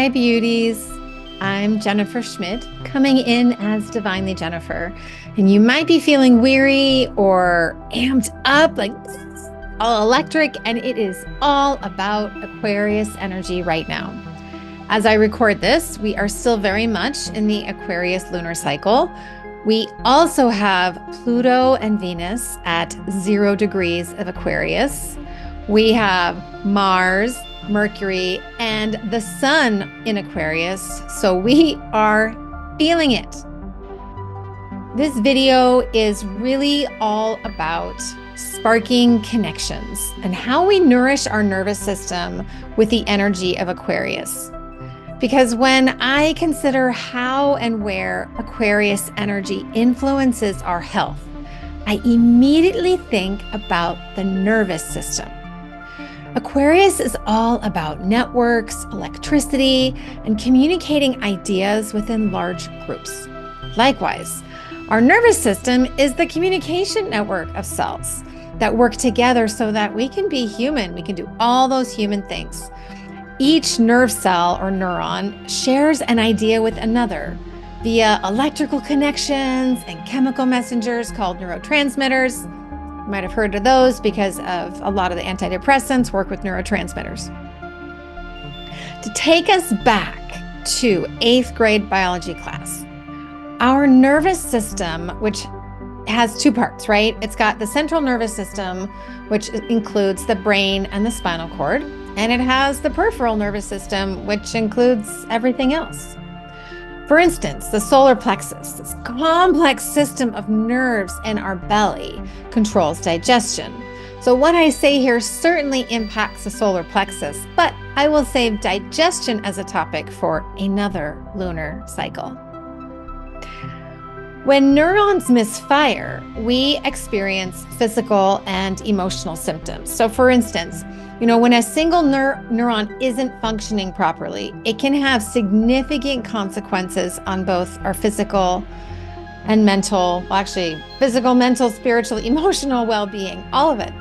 Hi, beauties. I'm Jennifer Schmidt, coming in as Divinely Jennifer. And you might be feeling weary or amped up, like all electric, and it is all about Aquarius energy right now. As I record this, we are still very much in the Aquarius lunar cycle. We also have Pluto and Venus at 0 degrees of Aquarius. We have Mars, Mercury, and the Sun in Aquarius, so we are feeling it. This video is really all about sparking connections and how we nourish our nervous system with the energy of Aquarius. Because when I consider how and where Aquarius energy influences our health, I immediately think about the nervous system. Aquarius is all about networks, electricity, and communicating ideas within large groups. Likewise, our nervous system is the communication network of cells that work together so that we can be human. We can do all those human things. Each nerve cell or neuron shares an idea with another via electrical connections and chemical messengers called neurotransmitters. You might have heard of those because of a lot of the antidepressants work with neurotransmitters. To take us back to 8th grade biology class, our nervous system, which has two parts, right? It's got the central nervous system, which includes the brain and the spinal cord, and it has the peripheral nervous system, which includes everything else. For instance, the solar plexus, this complex system of nerves in our belly, controls digestion. So what I say here certainly impacts the solar plexus, but I will save digestion as a topic for another lunar cycle. When neurons misfire, we experience physical and emotional symptoms. So for instance, when a single neuron isn't functioning properly, it can have significant consequences on both our physical and mental, physical, mental, spiritual, emotional well-being, all of it.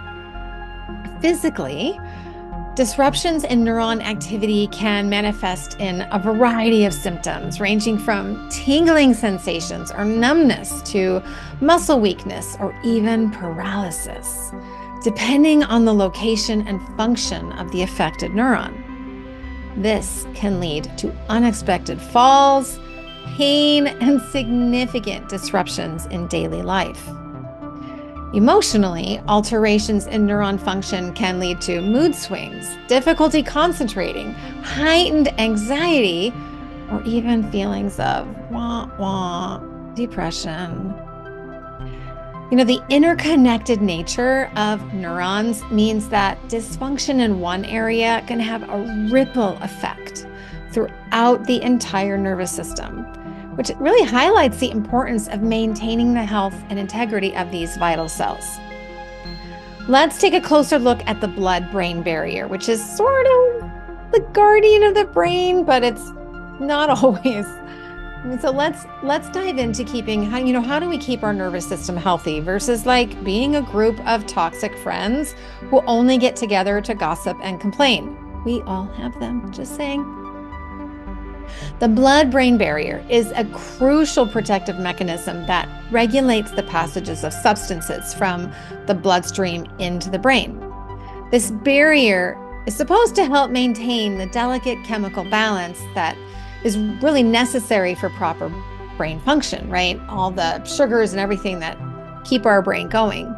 Physically, disruptions in neuron activity can manifest in a variety of symptoms, ranging from tingling sensations or numbness to muscle weakness or even paralysis, depending on the location and function of the affected neuron. This can lead to unexpected falls, pain, and significant disruptions in daily life. Emotionally, alterations in neuron function can lead to mood swings, difficulty concentrating, heightened anxiety, or even feelings of depression. The interconnected nature of neurons means that dysfunction in one area can have a ripple effect throughout the entire nervous system, which really highlights the importance of maintaining the health and integrity of these vital cells. Let's take a closer look at the blood-brain barrier, which is sort of the guardian of the brain, but it's not always. So let's dive into keeping how do we keep our nervous system healthy versus being a group of toxic friends who only get together to gossip and complain. We all have them, just saying. The blood-brain barrier is a crucial protective mechanism that regulates the passages of substances from the bloodstream into the brain. This barrier is supposed to help maintain the delicate chemical balance that is really necessary for proper brain function, right? All the sugars and everything that keep our brain going.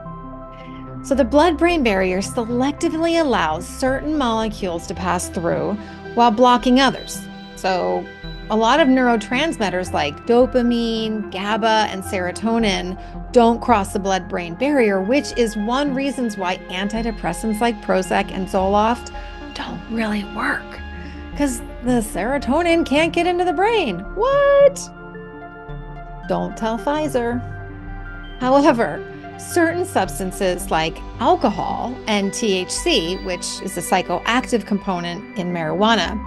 So the blood-brain barrier selectively allows certain molecules to pass through while blocking others. So a lot of neurotransmitters like dopamine, GABA, and serotonin don't cross the blood-brain barrier, which is one reason why antidepressants like Prozac and Zoloft don't really work. Because the serotonin can't get into the brain. What? Don't tell Pfizer. However, certain substances like alcohol and THC, which is a psychoactive component in marijuana,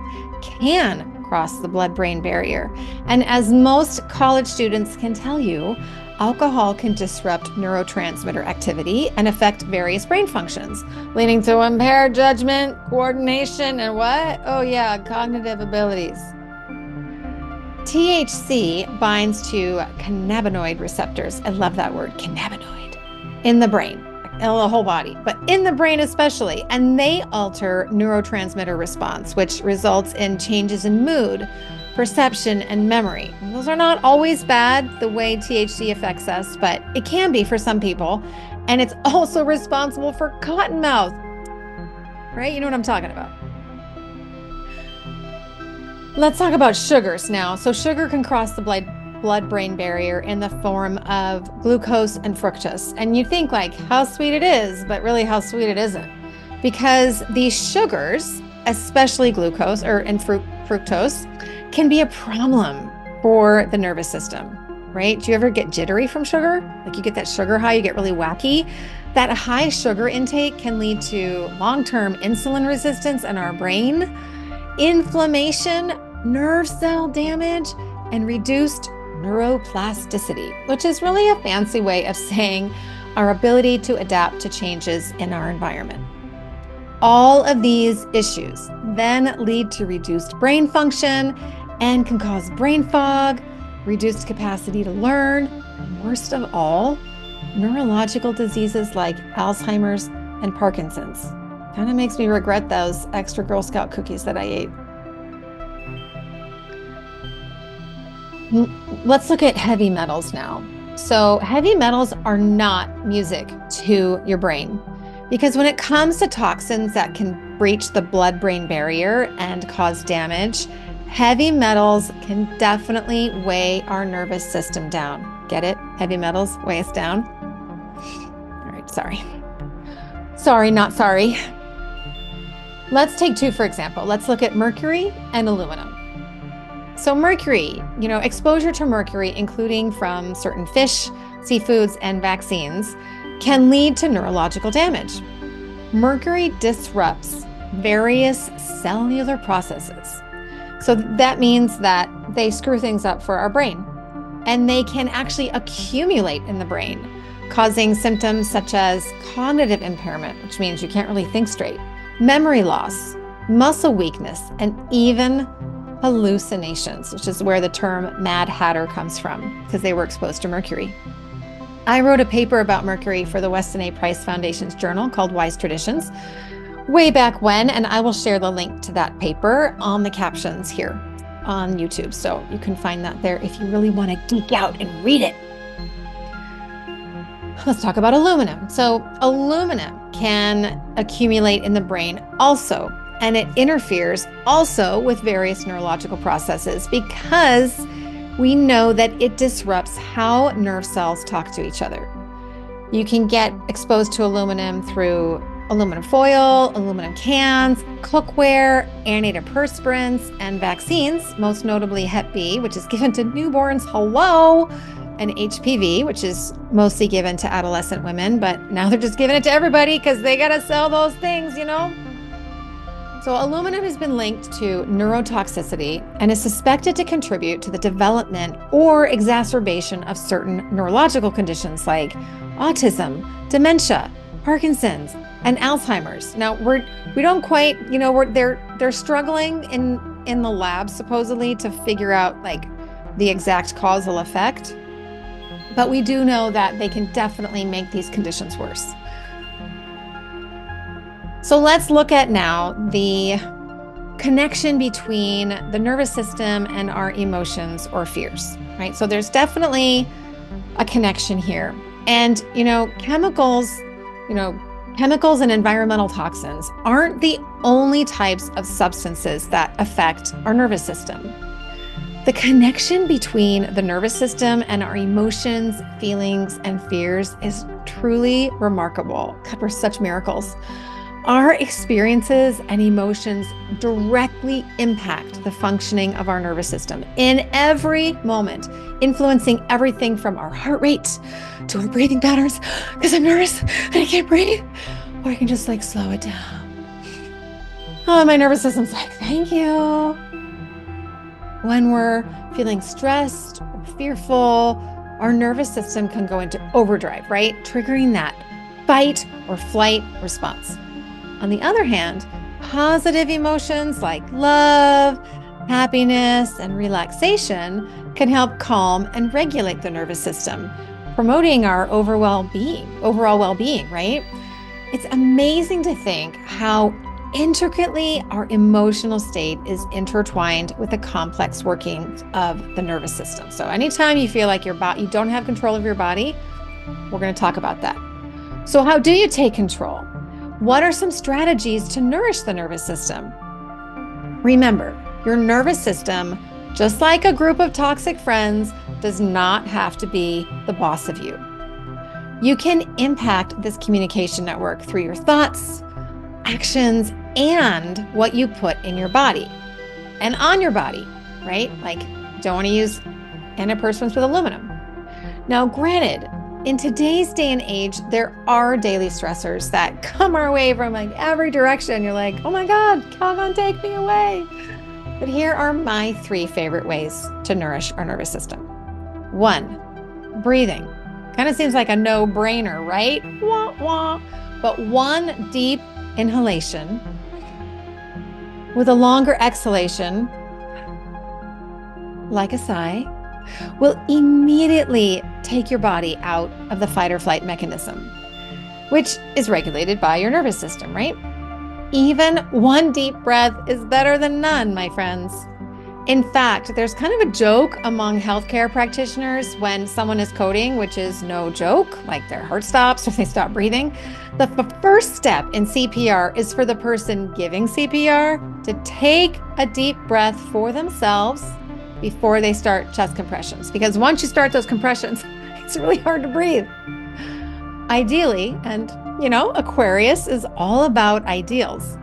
can cross the blood-brain barrier. And as most college students can tell you, alcohol can disrupt neurotransmitter activity and affect various brain functions, leading to impaired judgment, coordination, and what? Oh yeah, cognitive abilities. THC binds to cannabinoid receptors. I love that word, cannabinoid, in the brain, in the whole body, but in the brain especially. And they alter neurotransmitter response, which results in changes in mood, perception, and memory. And those are not always bad the way THC affects us, but it can be for some people. And it's also responsible for cottonmouth, right? You know what I'm talking about. Let's talk about sugars now. So sugar can cross the blood-brain barrier in the form of glucose and fructose. And you think like how sweet it is, but really how sweet it isn't. Because these sugars, especially glucose and fructose, can be a problem for the nervous system, right? Do you ever get jittery from sugar? Like you get that sugar high, you get really wacky. That high sugar intake can lead to long-term insulin resistance in our brain, inflammation, nerve cell damage, and reduced neuroplasticity, which is really a fancy way of saying our ability to adapt to changes in our environment. All of these issues then lead to reduced brain function and can cause brain fog, reduced capacity to learn, and worst of all, neurological diseases like Alzheimer's and Parkinson's. Kind of makes me regret those extra Girl Scout cookies that I ate. Let's look at heavy metals now. So heavy metals are not music to your brain because when it comes to toxins that can breach the blood-brain barrier and cause damage, heavy metals can definitely weigh our nervous system down. Get it? Heavy metals weigh us down. All right, sorry. Sorry, not sorry. Let's take two, for example. Let's look at mercury and aluminum. So mercury, exposure to mercury, including from certain fish, seafoods, and vaccines, can lead to neurological damage. Mercury disrupts various cellular processes. So that means that they screw things up for our brain, and they can actually accumulate in the brain, causing symptoms such as cognitive impairment, which means you can't really think straight, memory loss, muscle weakness, and even hallucinations, which is where the term Mad Hatter comes from, because they were exposed to mercury. I wrote a paper about mercury for the Weston A. Price Foundation's journal called Wise Traditions way back when, and I will share the link to that paper on the captions here on YouTube. So you can find that there if you really want to geek out and read it. Let's talk about aluminum. So aluminum can accumulate in the brain also, and it interferes also with various neurological processes because we know that it disrupts how nerve cells talk to each other. You can get exposed to aluminum through aluminum foil, aluminum cans, cookware, antiperspirants, and vaccines, most notably Hep B, which is given to newborns, and HPV, which is mostly given to adolescent women, but now they're just giving it to everybody because they got to sell those things, So aluminum has been linked to neurotoxicity and is suspected to contribute to the development or exacerbation of certain neurological conditions like autism, dementia, Parkinson's, and Alzheimer's. Now we don't quite, they're struggling in the lab supposedly to figure out like the exact causal effect, but we do know that they can definitely make these conditions worse. So let's look at now the connection between the nervous system and our emotions or fears, right? So there's definitely a connection here. And, chemicals and environmental toxins aren't the only types of substances that affect our nervous system. The connection between the nervous system and our emotions, feelings, and fears is truly remarkable. God, we're such miracles. Our experiences and emotions directly impact the functioning of our nervous system in every moment, influencing everything from our heart rate to our breathing patterns, because I'm nervous and I can't breathe, or I can just slow it down. Oh, my nervous system's like, thank you. When we're feeling stressed or fearful, our nervous system can go into overdrive, right? Triggering that fight or flight response. On the other hand, positive emotions like love, happiness, and relaxation can help calm and regulate the nervous system, promoting our overall well-being, right? It's amazing to think how intricately our emotional state is intertwined with the complex workings of the nervous system. So anytime you feel like you don't have control of your body, we're going to talk about that. So how do you take control? What are some strategies to nourish the nervous system? Remember, your nervous system, just like a group of toxic friends, does not have to be the boss of you. You can impact this communication network through your thoughts, actions, and what you put in your body and on your body, right? Like, don't want to use antiperspirants with aluminum. Now, granted, in today's day and age, there are daily stressors that come our way from like every direction. You're like, oh my God, come take me away. But here are my 3 favorite ways to nourish our nervous system. 1, breathing. Kind of seems like a no-brainer, right? Wah, wah. But 1 deep inhalation with a longer exhalation, like a sigh, will immediately take your body out of the fight or flight mechanism, which is regulated by your nervous system, right? Even 1 deep breath is better than none, my friends. In fact, there's kind of a joke among healthcare practitioners when someone is coding, which is no joke, like their heart stops or they stop breathing. The first step in CPR is for the person giving CPR to take a deep breath for themselves before they start chest compressions. Because once you start those compressions, it's really hard to breathe. Ideally, and Aquarius is all about ideals.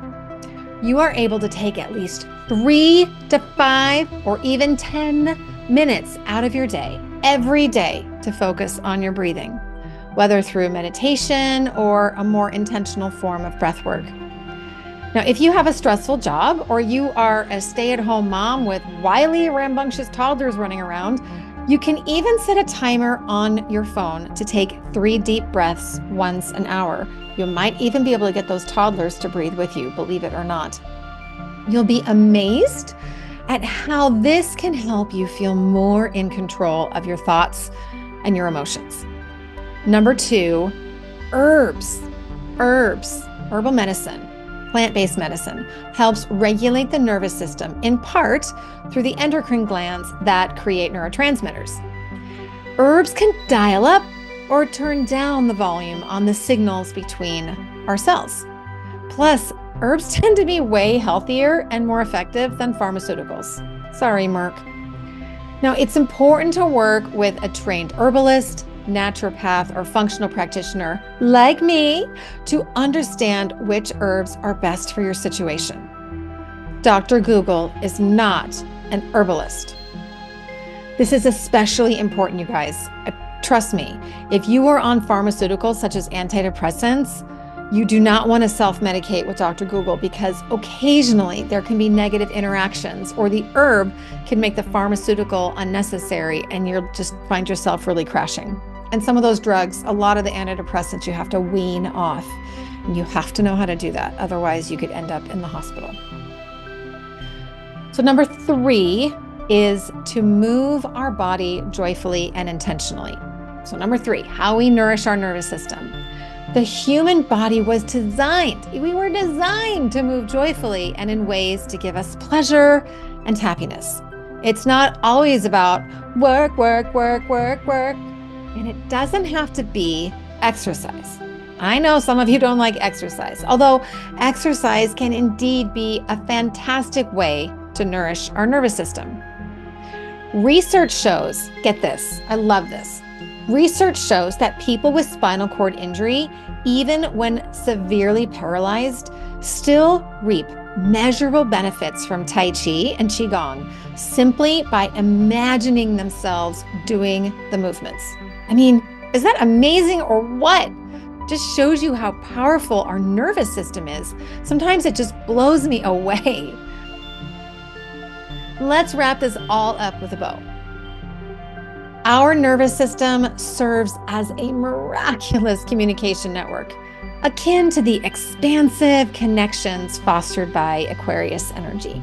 You are able to take at least 3 to 5 or even 10 minutes out of your day, every day, to focus on your breathing, whether through meditation or a more intentional form of breath work. Now, if you have a stressful job or you are a stay-at-home mom with wily, rambunctious toddlers running around, you can even set a timer on your phone to take 3 deep breaths once an hour. You might even be able to get those toddlers to breathe with you, believe it or not. You'll be amazed at how this can help you feel more in control of your thoughts and your emotions. Number 2, herbs. Herbal medicine, plant-based medicine, helps regulate the nervous system, in part through the endocrine glands that create neurotransmitters. Herbs can dial up or turn down the volume on the signals between our cells. Plus, herbs tend to be way healthier and more effective than pharmaceuticals. Sorry, Merck. Now, it's important to work with a trained herbalist, naturopath, or functional practitioner like me to understand which herbs are best for your situation. Dr. Google is not an herbalist. This is especially important, you guys. Trust me, if you are on pharmaceuticals such as antidepressants, you do not want to self-medicate with Dr. Google because occasionally there can be negative interactions or the herb can make the pharmaceutical unnecessary and you'll just find yourself really crashing. And some of those drugs, a lot of the antidepressants, you have to wean off. And you have to know how to do that. Otherwise, you could end up in the hospital. So number 3 is to move our body joyfully and intentionally. So number 3, how we nourish our nervous system. The human body was designed, we were designed to move joyfully and in ways to give us pleasure and happiness. It's not always about work. And it doesn't have to be exercise. I know some of you don't like exercise, although exercise can indeed be a fantastic way to nourish our nervous system. Research shows, get this, I love this. Research shows that people with spinal cord injury, even when severely paralyzed, still reap measurable benefits from Tai Chi and Qigong simply by imagining themselves doing the movements. I mean, is that amazing or what? Just shows you how powerful our nervous system is. Sometimes it just blows me away. Let's wrap this all up with a bow. Our nervous system serves as a miraculous communication network, akin to the expansive connections fostered by Aquarius Energy.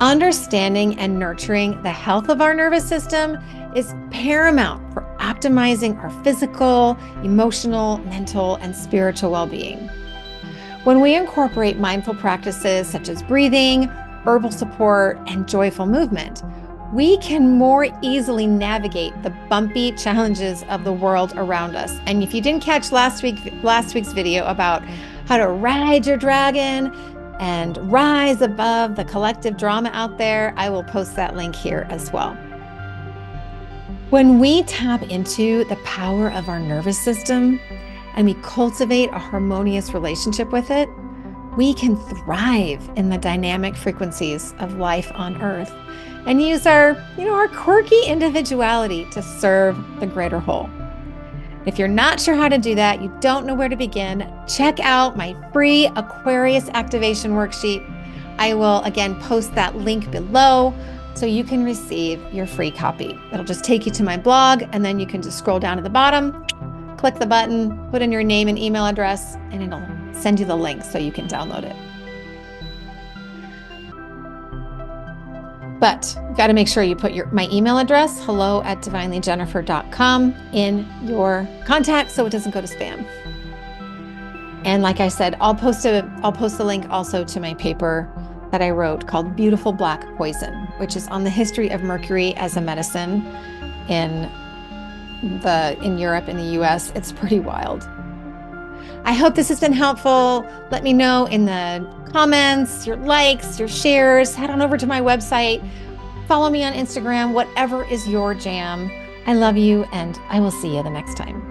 Understanding and nurturing the health of our nervous system is paramount for optimizing our physical, emotional, mental, and spiritual well-being. When we incorporate mindful practices such as breathing, herbal support, and joyful movement, we can more easily navigate the bumpy challenges of the world around us. And if you didn't catch last week's video about how to ride your dragon and rise above the collective drama out there, I will post that link here as well. When we tap into the power of our nervous system and we cultivate a harmonious relationship with it, we can thrive in the dynamic frequencies of life on Earth and use our quirky individuality to serve the greater whole. If you're not sure how to do that, you don't know where to begin, check out my free Aquarius activation worksheet. I will again post that link below so you can receive your free copy. It'll just take you to my blog, and then you can just scroll down to the bottom, click the button, put in your name and email address, and it'll send you the link so you can download it. But you've got to make sure you put my email address, hello@divinelyjennifer.com, in your contacts so it doesn't go to spam. And like I said, I'll post a link also to my paper that I wrote called Beautiful Black Poison, which is on the history of mercury as a medicine in Europe and the US. It's pretty wild. I hope this has been helpful. Let me know in the comments, your likes, your shares. Head on over to my website. Follow me on Instagram, whatever is your jam. I love you, and I will see you the next time.